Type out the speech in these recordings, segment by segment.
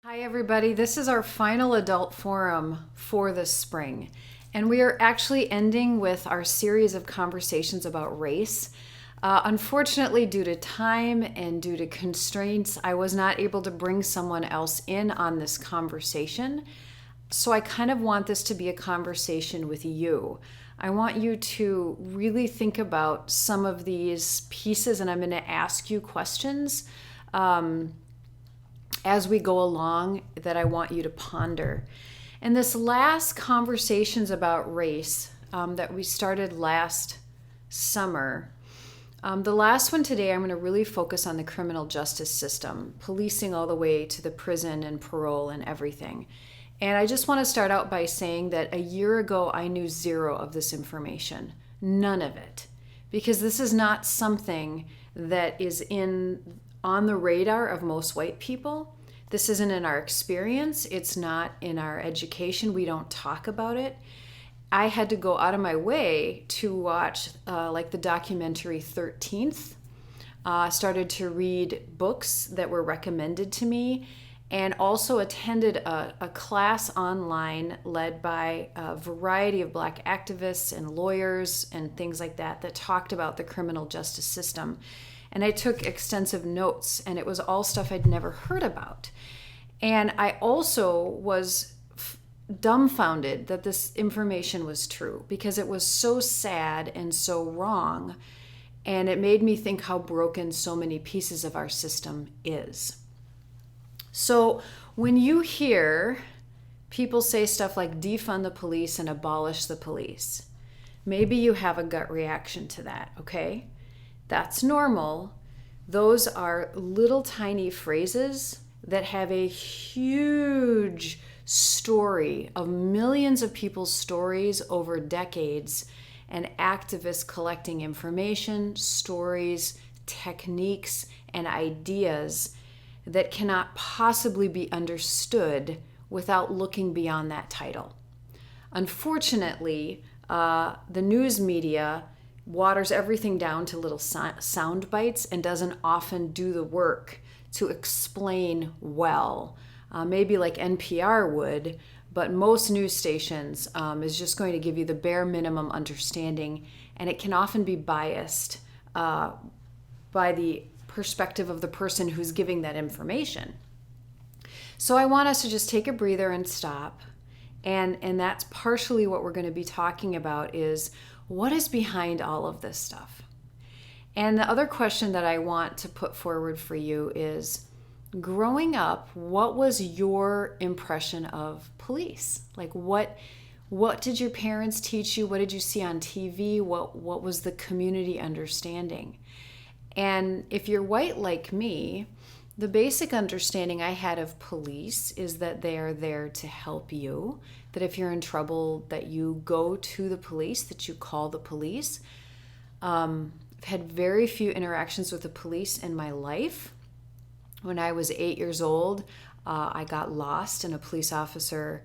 Hi, everybody. This is our final adult forum for this spring. And we are actually ending with our series of conversations about race. Unfortunately, due to time and due to constraints, I was not able to bring someone else in on this conversation. So I kind of want this to be a conversation with you. I want you to really think about some of these pieces, and I'm going to ask you questions as we go along that I want you to ponder. And this last conversations about race that we started last summer, the last one today, I'm going to really focus on the criminal justice system, policing all the way to the prison and parole and everything. And I just want to start out by saying that a year ago, I knew zero of this information, none of it, because this is not something that is on the radar of most white people. This isn't in our experience. It's not in our education. We don't talk about it. I had to go out of my way to watch like the documentary 13th. Started to read books that were recommended to me, and also attended a class online led by a variety of Black activists and lawyers and things like that talked about the criminal justice system. And I took extensive notes, and it was all stuff I'd never heard about. And I also was dumbfounded that this information was true, because it was so sad and so wrong. And it made me think how broken so many pieces of our system is. So when you hear people say stuff like defund the police and abolish the police, maybe you have a gut reaction to that, okay? That's normal. Those are little tiny phrases that have a huge story of millions of people's stories over decades, and activists collecting information, stories, techniques, and ideas that cannot possibly be understood without looking beyond that title. Unfortunately, the news media waters everything down to little sound bites and doesn't often do the work to explain well, maybe like NPR would, but most news stations is just going to give you the bare minimum understanding, and it can often be biased by the perspective of the person who's giving that information. So I want us to just take a breather and stop, and that's partially what we're going to be talking about is what is behind all of this stuff? And the other question that I want to put forward for you is, growing up, what was your impression of police? Like what did your parents teach you? What did you see on TV? What was the community understanding? And if you're white like me, the basic understanding I had of police is that they are there to help you, that if you're in trouble, that you go to the police, that you call the police. I've had very few interactions with the police in my life. When I was 8 years old, I got lost, and a police officer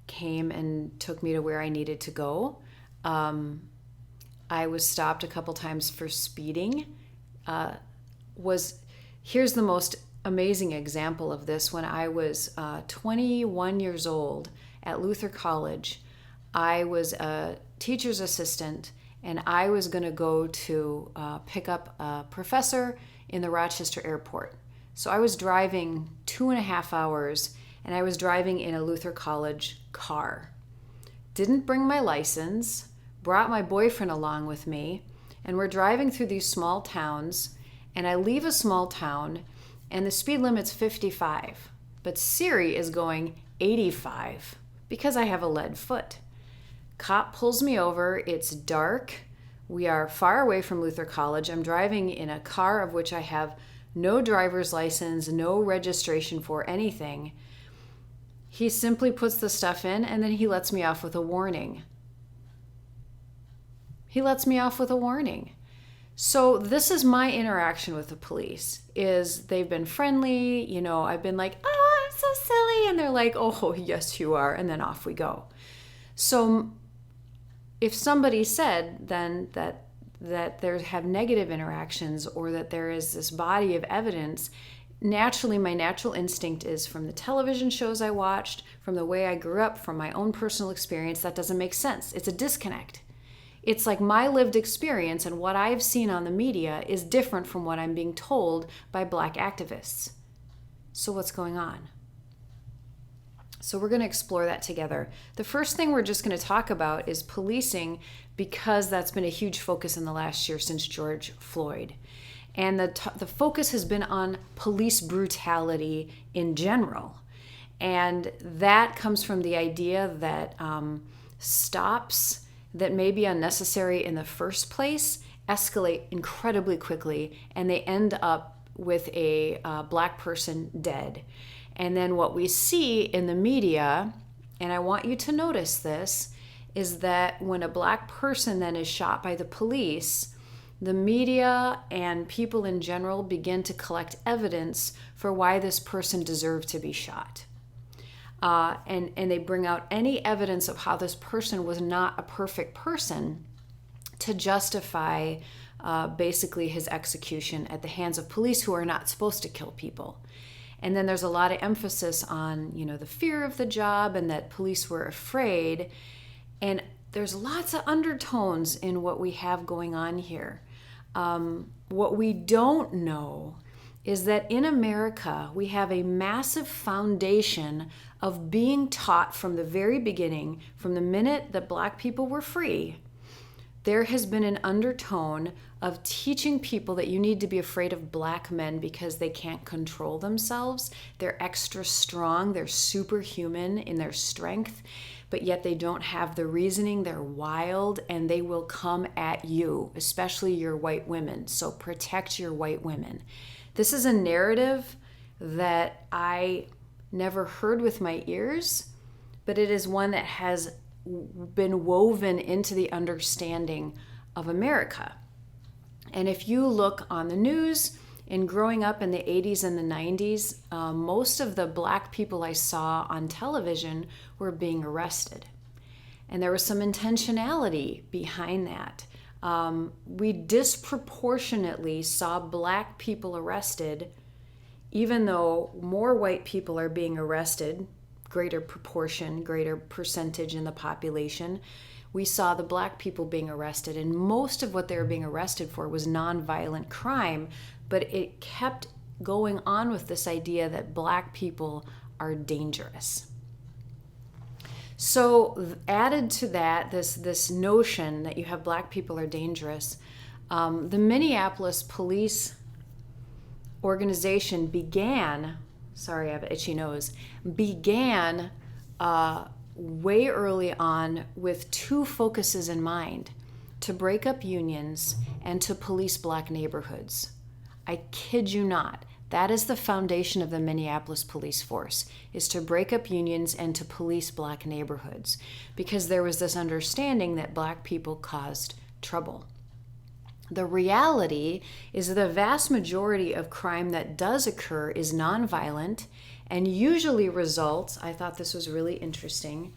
came and took me to where I needed to go. I was stopped a couple times for speeding. Here's the most amazing example of this. When I was 21 years old at Luther College, I was a teacher's assistant, and I was going to go to pick up a professor in the Rochester airport. So I was driving 2.5 hours, and I was driving in a Luther College car. Didn't bring my license, brought my boyfriend along with me, and we're driving through these small towns, and I leave a small town, and the speed limit's 55, but Siri is going 85 because I have a lead foot. Cop pulls me over. It's dark. We are far away from Luther College. I'm driving in a car of which I have no driver's license, no registration for anything. He simply puts the stuff in, and then he lets me off with a warning. So this is my interaction with the police, is they've been friendly. You know, I've been like, oh, I'm so silly. And they're like, oh, yes, you are. And then off we go. So if somebody said then that there have negative interactions, or that there is this body of evidence, naturally, my natural instinct is from the television shows I watched, from the way I grew up, from my own personal experience, that doesn't make sense. It's a disconnect. It's like my lived experience and what I've seen on the media is different from what I'm being told by Black activists. So what's going on? So we're going to explore that together. The first thing we're just going to talk about is policing, because that's been a huge focus in the last year since George Floyd. And the focus has been on police brutality in general. And that comes from the idea that stops that may be unnecessary in the first place escalate incredibly quickly, and they end up with a Black person dead. And then what we see in the media, and I want you to notice this, is that when a Black person then is shot by the police, the media and people in general begin to collect evidence for why this person deserved to be shot. And they bring out any evidence of how this person was not a perfect person to justify basically his execution at the hands of police who are not supposed to kill people. And then there's a lot of emphasis on, the fear of the job and that police were afraid. And there's lots of undertones in what we have going on here. What we don't know is that in America, we have a massive foundation of being taught from the very beginning, from the minute that Black people were free, there has been an undertone of teaching people that you need to be afraid of Black men because they can't control themselves. They're extra strong, they're superhuman in their strength, but yet they don't have the reasoning, they're wild, and they will come at you, especially your white women. So protect your white women. This is a narrative that I never heard with my ears, but it is one that has been woven into the understanding of America. And if you look on the news, in growing up in the 80s and the 90s, most of the Black people I saw on television were being arrested. And there was some intentionality behind that. We disproportionately saw Black people arrested, even though more white people are being arrested, greater proportion, greater percentage in the population. We saw the Black people being arrested, and most of what they were being arrested for was nonviolent crime, but it kept going on with this idea that Black people are dangerous. So added to that, this notion that you have Black people are dangerous, the Minneapolis police organization began way early on with two focuses in mind: to break up unions and to police Black neighborhoods. I kid you not. That is the foundation of the Minneapolis police force, is to break up unions and to police Black neighborhoods, because there was this understanding that Black people caused trouble. The reality is that the vast majority of crime that does occur is nonviolent and usually results, I thought this was really interesting,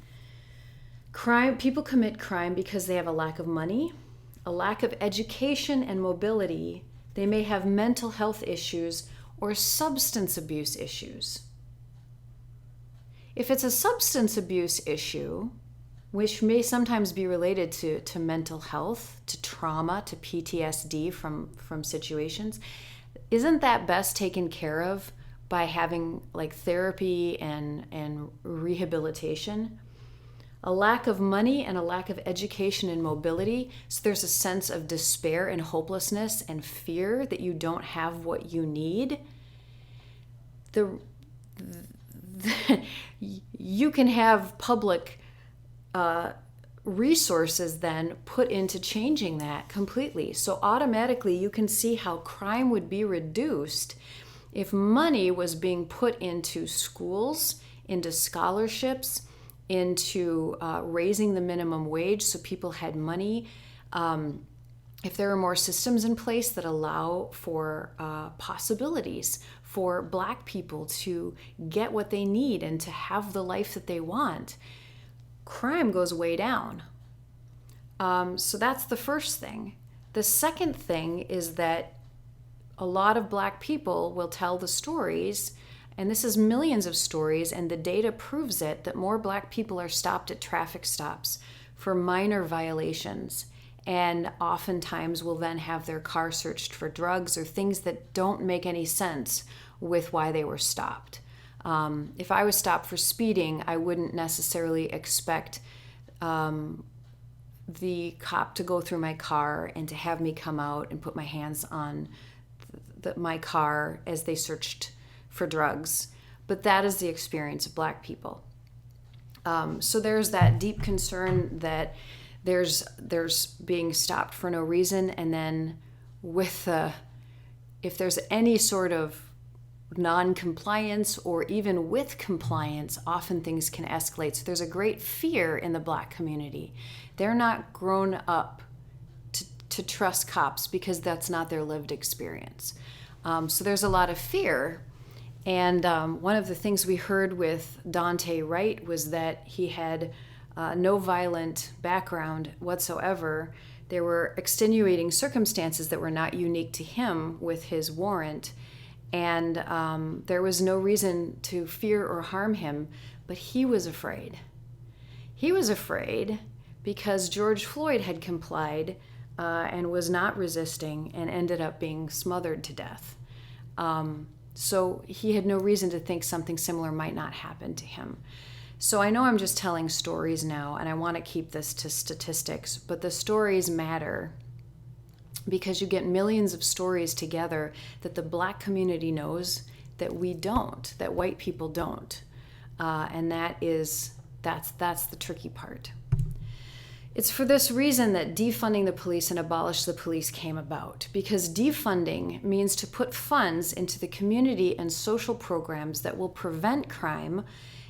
people commit crime because they have a lack of money, a lack of education and mobility. They may have mental health issues or substance abuse issues. If it's a substance abuse issue, which may sometimes be related to mental health, to trauma, to PTSD from situations, isn't that best taken care of by having like therapy and rehabilitation? A lack of money and a lack of education and mobility, so there's a sense of despair and hopelessness and fear that you don't have what you need. You can have public resources then put into changing that completely. So automatically you can see how crime would be reduced if money was being put into schools, into scholarships, into raising the minimum wage so people had money. If there are more systems in place that allow for possibilities for Black people to get what they need and to have the life that they want, crime goes way down. So that's the first thing. The second thing is that a lot of Black people will tell the stories, and this is millions of stories, and the data proves it, that more Black people are stopped at traffic stops for minor violations, and oftentimes will then have their car searched for drugs or things that don't make any sense with why they were stopped. If I was stopped for speeding, I wouldn't necessarily expect the cop to go through my car and to have me come out and put my hands on my car as they searched for drugs. But that is the experience of Black people. So there's that deep concern that there's being stopped for no reason, and then if there's any sort of non-compliance or even with compliance, often things can escalate. So there's a great fear in the Black community. They're not grown up to trust cops because that's not their lived experience. So there's a lot of fear. And one of the things we heard with Dante Wright was that he had no violent background whatsoever. There were extenuating circumstances that were not unique to him with his warrant. And there was no reason to fear or harm him, but he was afraid. He was afraid because George Floyd had complied and was not resisting and ended up being smothered to death. So he had no reason to think something similar might not happen to him. So I know I'm just telling stories now, and I want to keep this to statistics, but the stories matter because you get millions of stories together that the Black community knows that we don't, that white people don't. And that's the tricky part. It's for this reason that defunding the police and abolish the police came about, because defunding means to put funds into the community and social programs that will prevent crime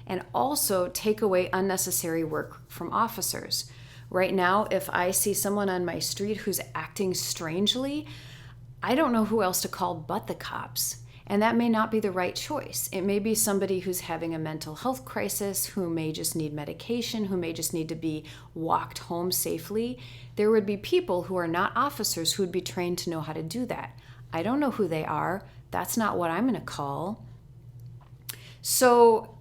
and also take away unnecessary work from officers. Right now, if I see someone on my street who's acting strangely, I don't know who else to call but the cops. And that may not be the right choice. It may be somebody who's having a mental health crisis, who may just need medication, who may just need to be walked home safely. There would be people who are not officers who would be trained to know how to do that. I don't know who they are. That's not what I'm going to call. So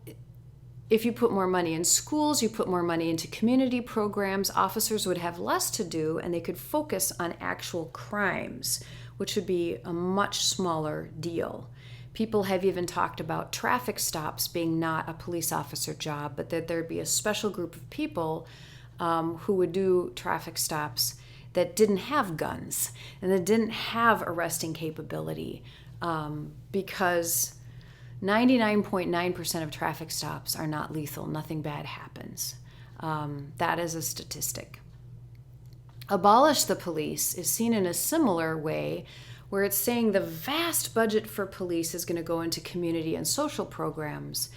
if you put more money in schools, you put more money into community programs, officers would have less to do and they could focus on actual crimes, which would be a much smaller deal. People have even talked about traffic stops being not a police officer job, but that there'd be a special group of people who would do traffic stops that didn't have guns and that didn't have arresting capability, because 99.9% of traffic stops are not lethal. Nothing bad happens. That is a statistic. Abolish the police is seen in a similar way, where it's saying the vast budget for police is going to go into community and social programs.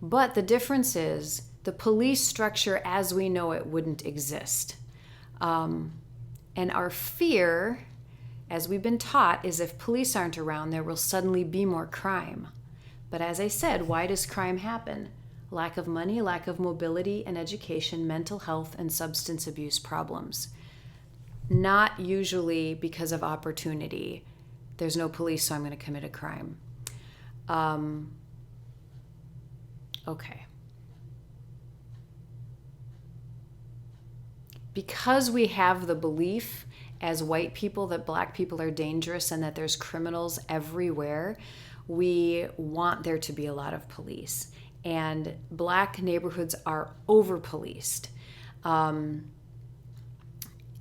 But the difference is the police structure as we know it wouldn't exist. And our fear, as we've been taught, is if police aren't around, there will suddenly be more crime. But as I said, why does crime happen? Lack of money, lack of mobility and education, mental health, and substance abuse problems. Not usually because of opportunity. There's no police, so I'm going to commit a crime. Okay. Because we have the belief as white people that Black people are dangerous and that there's criminals everywhere, we want there to be a lot of police. And Black neighborhoods are over-policed.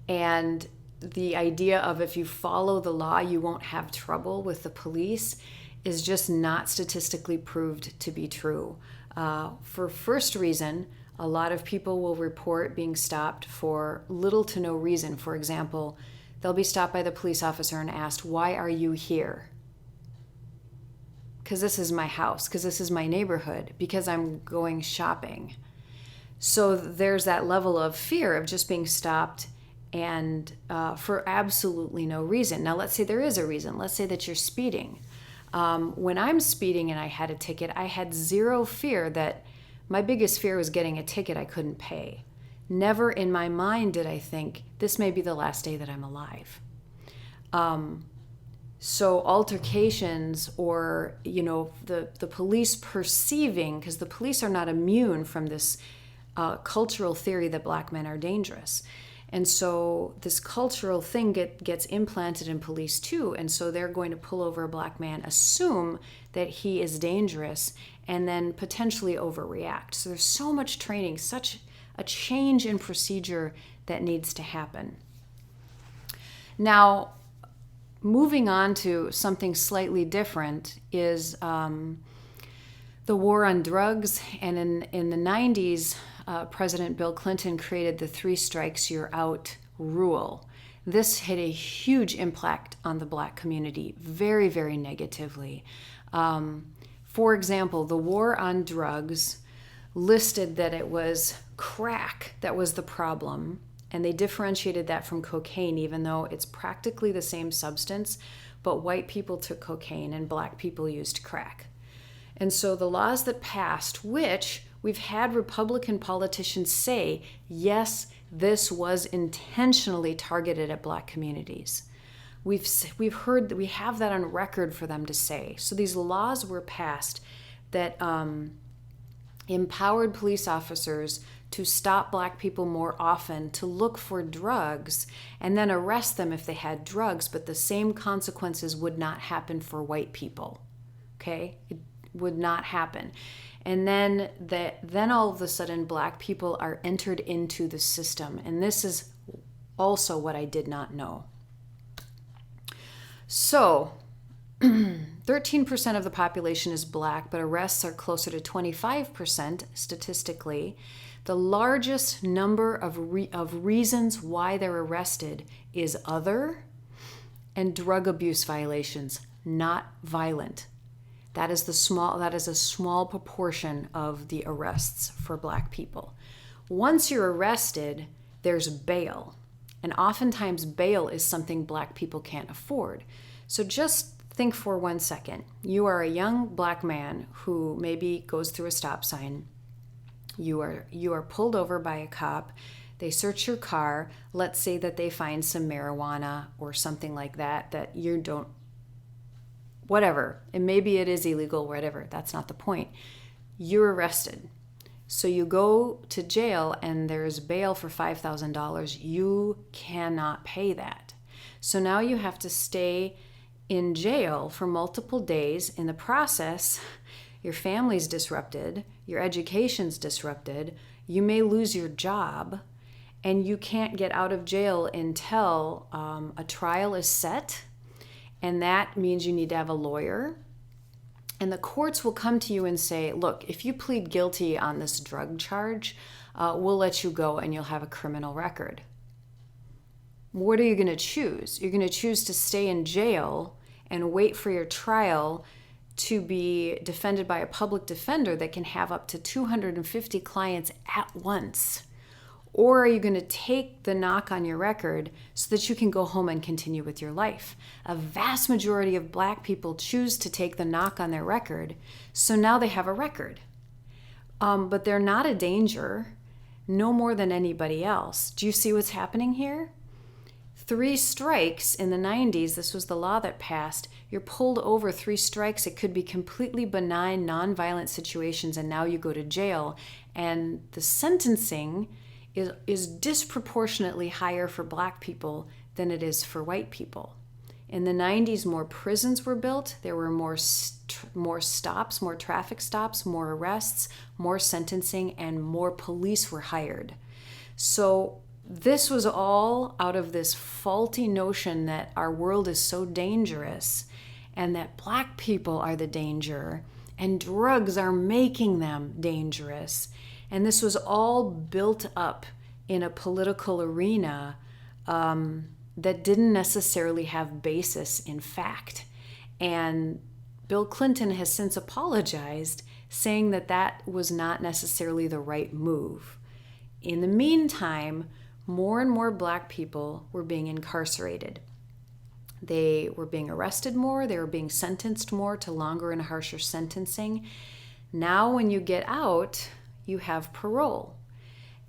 And the idea of if you follow the law, you won't have trouble with the police is just not statistically proved to be true. For first reason, a lot of people will report being stopped for little to no reason. For example, they'll be stopped by the police officer and asked, "Why are you here?" Because this is my house, because this is my neighborhood, because I'm going shopping. So there's that level of fear of just being stopped and for absolutely no reason. Now, let's say there is a reason. Let's say that you're speeding. When I'm speeding and I had a ticket, I had zero fear that my biggest fear was getting a ticket I couldn't pay. Never in my mind did I think, this may be the last day that I'm alive. So altercations, or the police perceiving, because the police are not immune from this cultural theory that black men are dangerous. And so this cultural thing gets implanted in police too. And so they're going to pull over a black man, assume that he is dangerous, and then potentially overreact. So there's so much training, such a change in procedure that needs to happen. Now, moving on to something slightly different is the war on drugs. And in the 90s, President Bill Clinton created the 3 strikes you're out rule. This had a huge impact on the black community, very, very negatively. For example, the war on drugs listed that it was crack that was the problem, and they differentiated that from cocaine, even though it's practically the same substance, but white people took cocaine and black people used crack. And so the laws that passed, which we've had Republican politicians say, yes, this was intentionally targeted at black communities. We've heard that, we have that on record for them to say. So these laws were passed that empowered police officers to stop black people more often, to look for drugs, and then arrest them if they had drugs, but the same consequences would not happen for white people. Okay? It would not happen. And then all of a sudden black people are entered into the system. And this is also what I did not know. So 13% of the population is black, but arrests are closer to 25% statistically. The largest number of reasons why they're arrested is other and drug abuse violations, not violent. That is a small proportion of the arrests for black people. Once you're arrested, there's bail. And oftentimes bail is something black people can't afford. So just think for 1 second. You are a young black man who maybe goes through a stop sign. You are pulled over by a cop. They search your car. Let's say that they find some marijuana or something like that you don't, whatever. And maybe it is illegal, whatever. That's not the point. You're arrested. So you go to jail and there's bail for $5,000. You cannot pay that. So now you have to stay in jail for multiple days. In the process, your family's disrupted, your education's disrupted, you may lose your job, and you can't get out of jail until a trial is set, and that means you need to have a lawyer. And the courts will come to you and say, look, if you plead guilty on this drug charge, we'll let you go and you'll have a criminal record. What are you going to choose? You're going to choose to stay in jail and wait for your trial to be defended by a public defender that can have up to 250 clients at once? Or are you going to take the knock on your record so that you can go home and continue with your life? A vast majority of black people choose to take the knock on their record, so now they have a record. But they're not a danger, no more than anybody else. Do you see what's happening here? 3 strikes in the 90s, this was the law that passed. You're pulled over 3 strikes. It could be completely benign, nonviolent situations, and now you go to jail. And the sentencing is disproportionately higher for black people than it is for white people. In the 90s, more prisons were built. There were more stops, more traffic stops, more arrests, more sentencing, and more police were hired. So this was all out of this faulty notion that our world is so dangerous and that black people are the danger and drugs are making them dangerous. And this was all built up in a political arena that didn't necessarily have basis in fact. And Bill Clinton has since apologized, saying that that was not necessarily the right move. In the meantime, more and more black people were being incarcerated. They were being arrested more, they were being sentenced more to longer and harsher sentencing. Now when you get out, you have parole.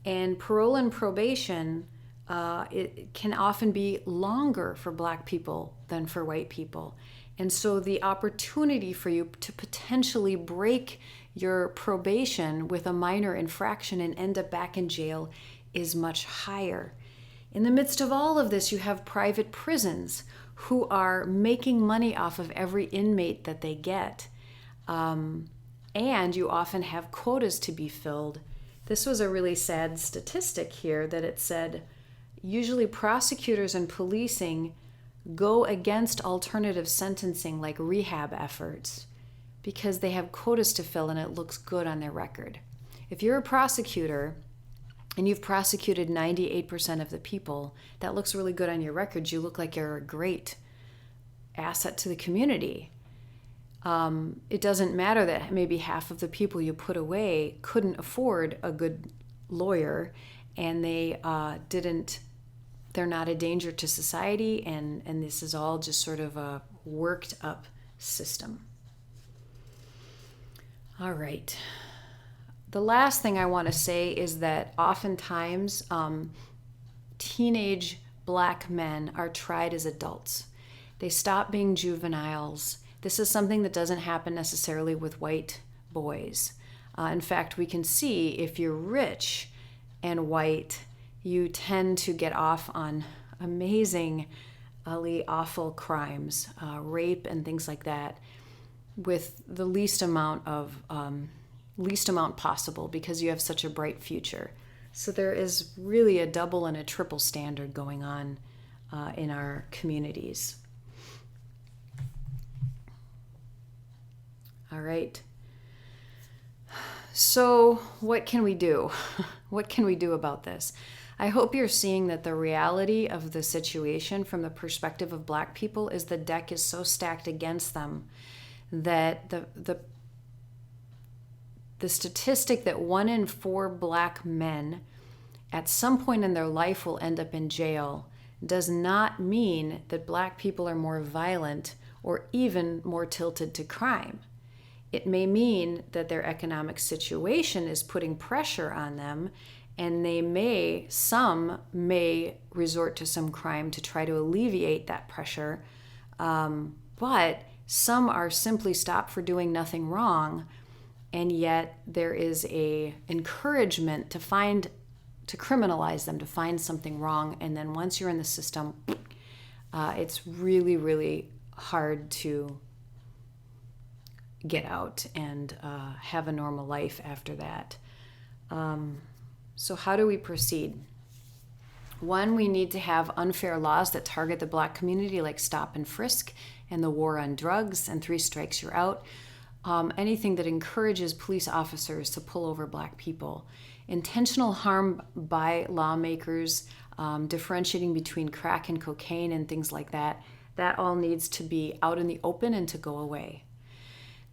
And parole and probation it can often be longer for Black people than for white people. And so the opportunity for you to potentially break your probation with a minor infraction and end up back in jail is much higher. In the midst of all of this, you have private prisons who are making money off of every inmate that they get. And you often have quotas to be filled. This was a really sad statistic here that it said, usually prosecutors and policing go against alternative sentencing like rehab efforts because they have quotas to fill and it looks good on their record. If you're a prosecutor and you've prosecuted 98% of the people, that looks really good on your record. You look like you're a great asset to the community. It doesn't matter that maybe half of the people you put away couldn't afford a good lawyer and they're not a danger to society, and this is all just sort of a worked up system. All right. The last thing I want to say is that oftentimes teenage Black men are tried as adults. They stop being juveniles. This is something that doesn't happen necessarily with white boys. In fact, we can see if you're rich and white, you tend to get off on amazingly awful crimes, rape and things like that, with the least amount possible because you have such a bright future. So there is really a double and a triple standard going on in our communities. All right. So what can we do? What can we do about this? I hope you're seeing that the reality of the situation from the perspective of Black people is the deck is so stacked against them that the statistic that 1 in 4 Black men at some point in their life will end up in jail does not mean that Black people are more violent or even more tilted to crime. It may mean that their economic situation is putting pressure on them, and some may resort to some crime to try to alleviate that pressure, but some are simply stopped for doing nothing wrong, and yet there is a encouragement to criminalize them, to find something wrong, and then once you're in the system, it's really, really hard to get out and have a normal life after that. So how do we proceed? 1, we need to have unfair laws that target the Black community, like stop and frisk and the war on drugs and 3 strikes you're out. Anything that encourages police officers to pull over Black people. Intentional harm by lawmakers, differentiating between crack and cocaine and things like that, that all needs to be out in the open and to go away.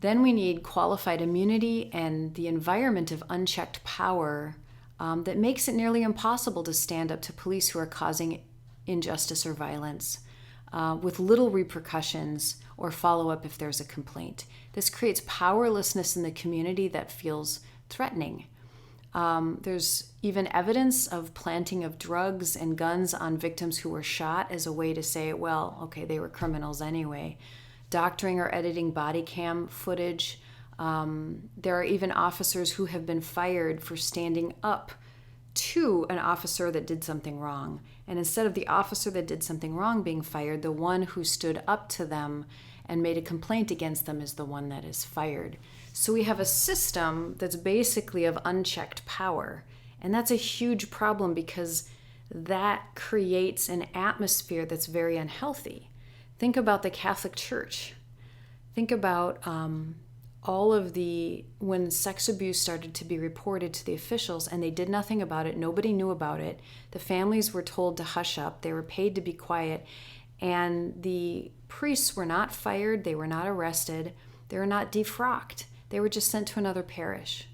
Then we need qualified immunity and the environment of unchecked power that makes it nearly impossible to stand up to police who are causing injustice or violence with little repercussions or follow-up if there's a complaint. This creates powerlessness in the community that feels threatening. There's even evidence of planting of drugs and guns on victims who were shot as a way to say, well, okay, they were criminals anyway. Doctoring or editing body cam footage. There are even officers who have been fired for standing up to an officer that did something wrong. And instead of the officer that did something wrong being fired, the one who stood up to them and made a complaint against them is the one that is fired. So we have a system that's basically of unchecked power. And that's a huge problem because that creates an atmosphere that's very unhealthy. Think about the Catholic Church. Think about when sex abuse started to be reported to the officials and they did nothing about it, nobody knew about it. The families were told to hush up, they were paid to be quiet, and the priests were not fired, they were not arrested, they were not defrocked, they were just sent to another parish.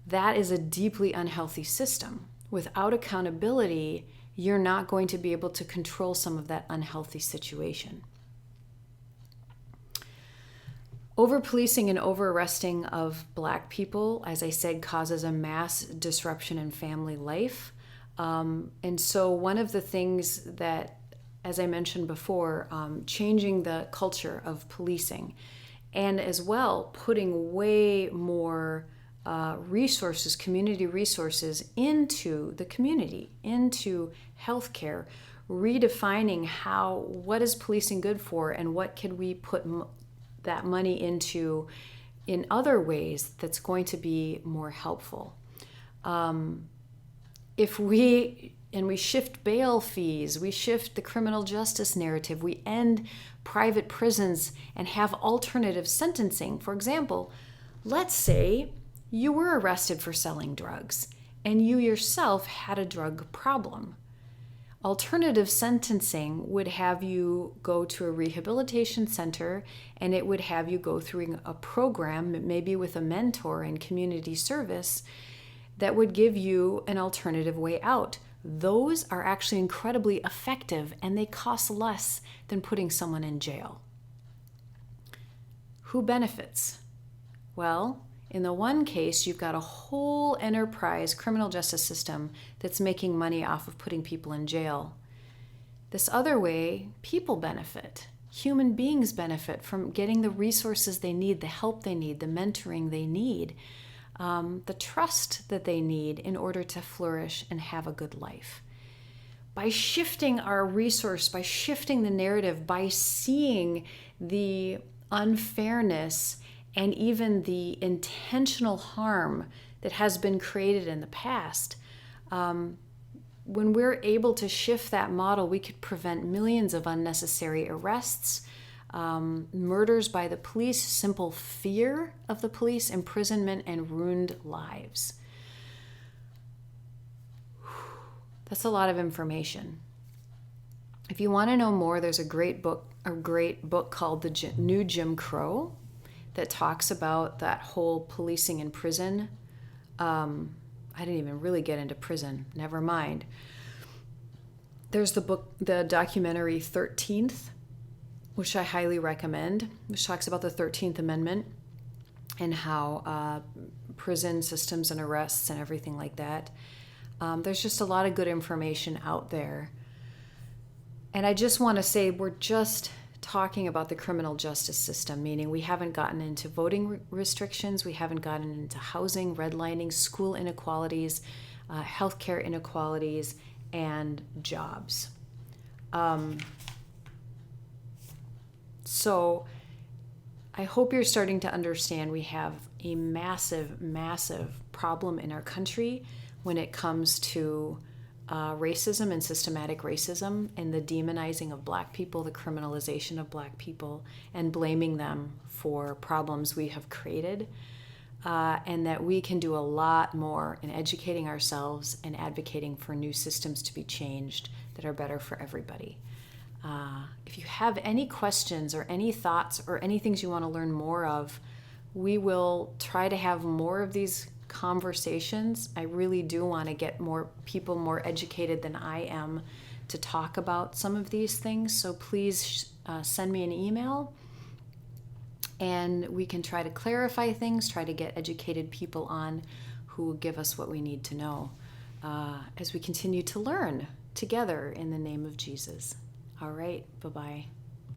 That is a deeply unhealthy system. Without accountability, you're not going to be able to control some of that unhealthy situation. Over-policing and over-arresting of Black people, as I said, causes a mass disruption in family life. And so one of the things that, as I mentioned before, changing the culture of policing, and as well putting way more resources, community resources into the community, into healthcare, redefining what is policing good for and what can we put that money into in other ways that's going to be more helpful. If we shift bail fees, we shift the criminal justice narrative, we end private prisons and have alternative sentencing. For example, let's say you were arrested for selling drugs and you yourself had a drug problem. Alternative sentencing would have you go to a rehabilitation center, and it would have you go through a program, maybe with a mentor in community service, that would give you an alternative way out. Those are actually incredibly effective, and they cost less than putting someone in jail. Who benefits? Well, in the one case, you've got a whole enterprise criminal justice system that's making money off of putting people in jail. This other way, people benefit. Human beings benefit from getting the resources they need, the help they need, the mentoring they need, the trust that they need in order to flourish and have a good life. By shifting our resource, by shifting the narrative, by seeing the unfairness and even the intentional harm that has been created in the past, when we're able to shift that model, we could prevent millions of unnecessary arrests, murders by the police, simple fear of the police, imprisonment, and ruined lives. That's a lot of information. If you want to know more, there's a great book called The New Jim Crow that talks about that whole policing in prison. I didn't even really get into prison. Never mind. There's the documentary 13th, which I highly recommend, which talks about the 13th Amendment and how prison systems and arrests and everything like that. There's just a lot of good information out there. And I just want to say we're just talking about the criminal justice system, meaning we haven't gotten into voting restrictions, we haven't gotten into housing, redlining, school inequalities, healthcare inequalities, and jobs. So I hope you're starting to understand we have a massive, massive problem in our country when it comes to racism and systematic racism and the demonizing of Black people, the criminalization of Black people, and blaming them for problems we have created, and that we can do a lot more in educating ourselves and advocating for new systems to be changed that are better for everybody. If you have any questions or any thoughts or any things you want to learn more of, we will try to have more of these conversations. I really do want to get more people more educated than I am to talk about some of these things. So please send me an email and we can try to clarify things, try to get educated people on who will give us what we need to know as we continue to learn together in the name of Jesus. All right, bye-bye.